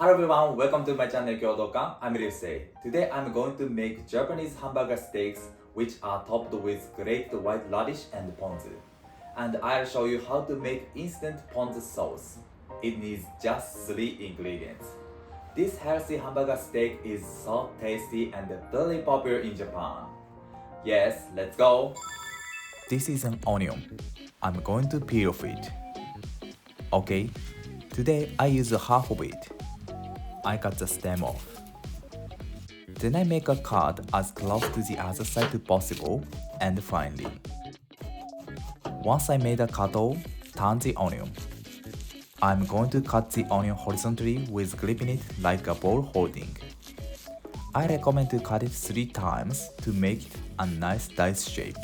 Hello everyone, welcome to my channel Kyotokan. I'm Ryusei. Today I'm going to make Japanese hamburger steaks which are topped with grated white radish and ponzu. And I'll show you how to make instant ponzu sauce. It needs just 3 ingredients. This healthy hamburger steak is so tasty and very popular in Japan. Yes, let's go! This is an onion. I'm going to peel off it. Okay, today I use half of it. I cut the stem off. Then I make a cut as close to the other side as possible and finely. Once I made a cut off, turn the onion. I'm going to cut the onion horizontally with gripping it like a ball holding. I recommend to cut it 3 times to make it a nice dice shape.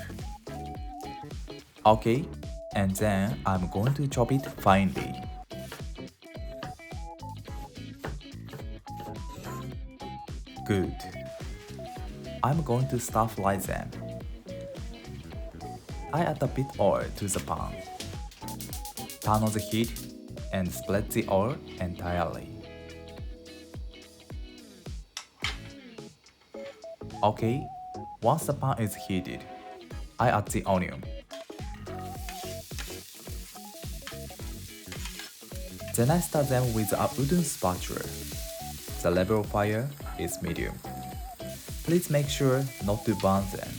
Okay, and then I'm going to chop it finely. Good. I'm going to stir fry them. I add a bit oil to the pan. Turn on the heat and spread the oil entirely. Okay, once the pan is heated, I add the onion. Then I stir them with a wooden spatula. The level of fire is medium. Please make sure not to burn them.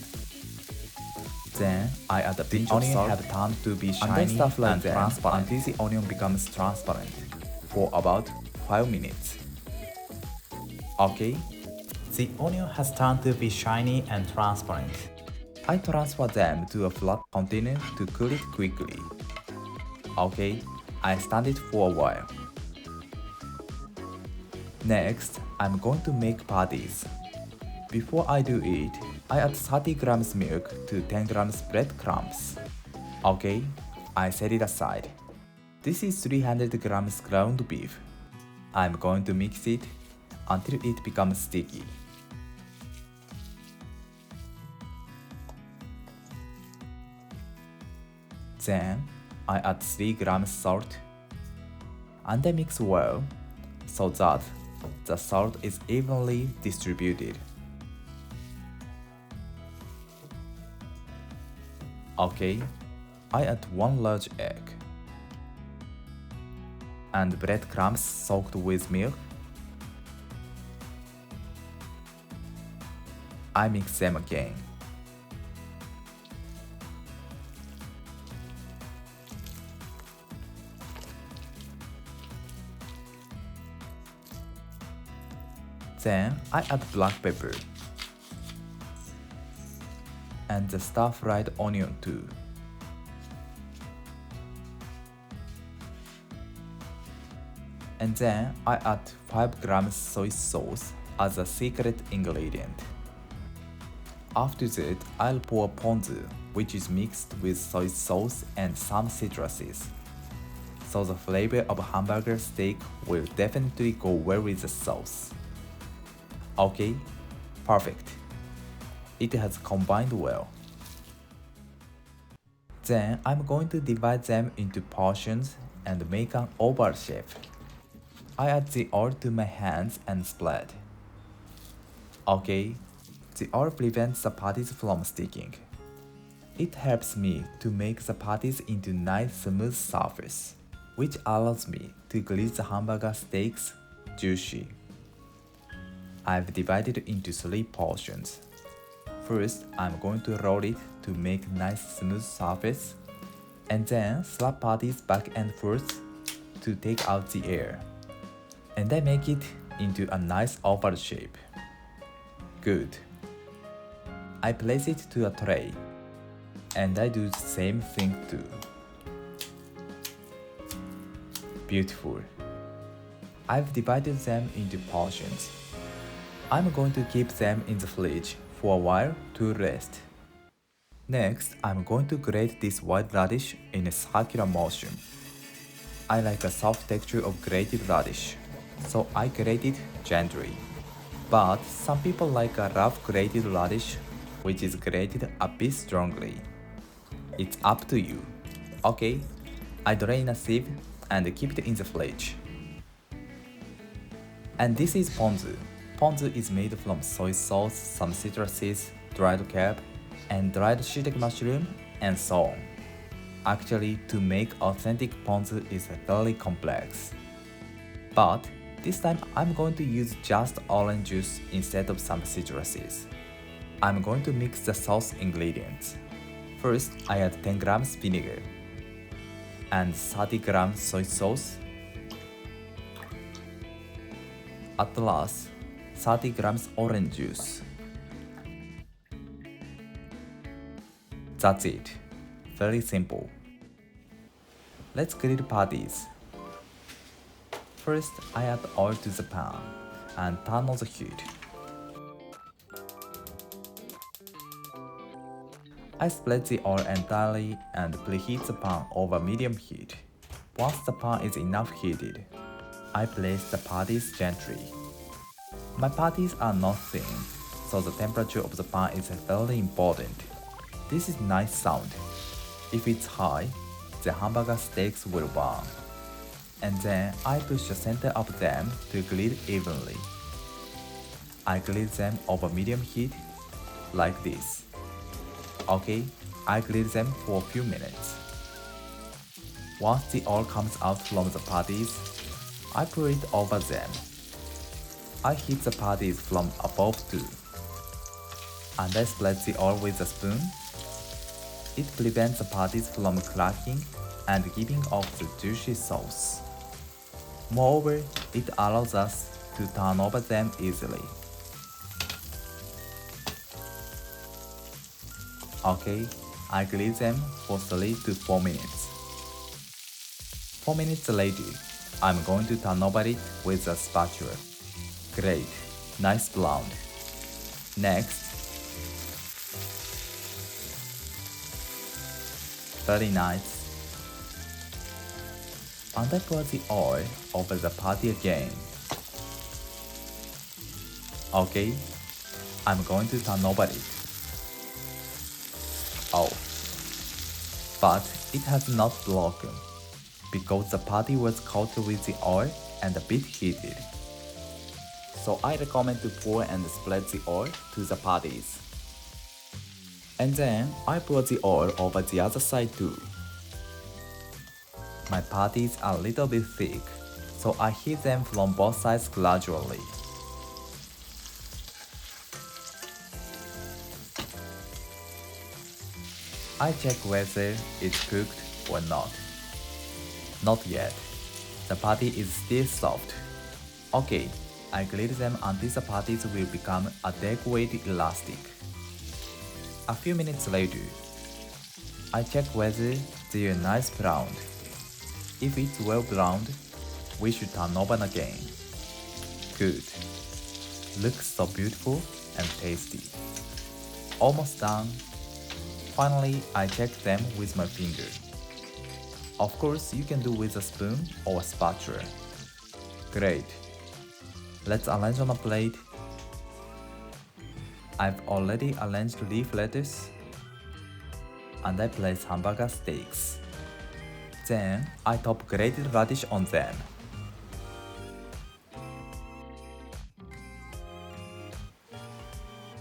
Then I add a pinch of salt. Have time to be shiny and transparent until the onion becomes transparent for about 5 minutes. Okay, the onion has turned to be shiny and transparent. I transfer them to a flat container to cool it quickly. Okay, I stand it for a while. Next, I'm going to make patties. Before I do it, I add 30 grams milk to 10 grams breadcrumbs. Okay, I set it aside. This is 300 grams ground beef. I'm going to mix it until it becomes sticky. Then, I add 3 grams salt and I mix well so that the salt is evenly distributed. Okay, I add 1 large egg and breadcrumbs soaked with milk. I mix them again. Then I add black pepper and the stir-fried onion too. And then I add 5 grams soy sauce as a secret ingredient. After that, I'll pour ponzu, which is mixed with soy sauce and some citruses. So the flavor of hamburger steak will definitely go well with the sauce. Okay, perfect. It has combined well. Then I'm going to divide them into portions and make an oval shape. I add the oil to my hands and spread. Okay, the oil prevents the patties from sticking. It helps me to make the patties into nice smooth surface, which allows me to grill the hamburger steaks juicy. I've divided it into 3 portions. First, I'm going to roll it to make nice smooth surface, and then slap patties back and forth to take out the air. And I make it into a nice oval shape. Good. I place it to a tray, and I do the same thing too. Beautiful. I've divided them into portions. I'm going to keep them in the fridge for a while to rest. Next, I'm going to grate this white radish in a circular motion. I like a soft texture of grated radish, so I grate it gently. But some people like a rough grated radish, which is grated a bit strongly. It's up to you. Okay, I drain a sieve and keep it in the fridge. And this is ponzu. Ponzu is made from soy sauce, some citruses, dried carrot, and dried shiitake mushroom, and so on. Actually, to make authentic ponzu is very complex. But this time I'm going to use just orange juice instead of some citruses. I'm going to mix the sauce ingredients. First, I add 10 grams vinegar and 30 grams soy sauce. At last, 30 grams orange juice. That's it. Very simple. Let's grill patties. First, I add oil to the pan and turn on the heat. I spread the oil entirely and preheat the pan over medium heat. Once the pan is enough heated, I place the patties gently. My patties are not thin, so the temperature of the pan is very important. This is nice sound. If it's high, the hamburger steaks will burn. And then I push the center of them to grill evenly. I grill them over medium heat, like this. Okay, I grill them for a few minutes. Once the oil comes out from the patties, I pour it over them. I heat the patties from above too. And I spread the oil with a spoon. It prevents the patties from cracking and giving off the juicy sauce. Moreover, it allows us to turn over them easily. Okay, I grill them for 3 to 4 minutes. 4 minutes later, I'm going to turn over it with a spatula. Great, nice brown. Next, very nice. And I pour the oil over the patty again. Okay, I'm going to turn over it. Oh, but it has not broken because the patty was coated with the oil and a bit heated. So I recommend to pour and spread the oil to the patties. And then I pour the oil over the other side too. My patties are a little bit thick, so I heat them from both sides gradually. I check whether it's cooked or not. Not yet. The patty is still soft. Okay, I grill them until the patties will become adequately elastic. A few minutes later, I check whether they are nice browned. If it's well browned, we should turn over again. Good. Looks so beautiful and tasty. Almost done. Finally, I check them with my finger. Of course, you can do with a spoon or a spatula. Great. Let's arrange on a plate. I've already arranged leaf lettuce. And I place hamburger steaks. Then I top grated radish on them.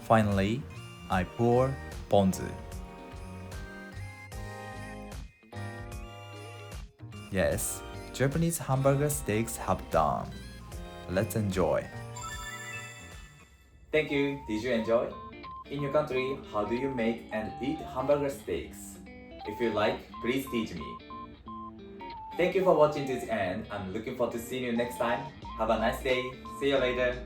Finally, I pour ponzu. Yes, Japanese hamburger steaks have done. Let's enjoy. Thank you. Did you enjoy? In your country, how do you make and eat hamburger steaks? If you like, please teach me. Thank you for watching to the end. I'm looking forward to seeing you next time. Have a nice day. See you later.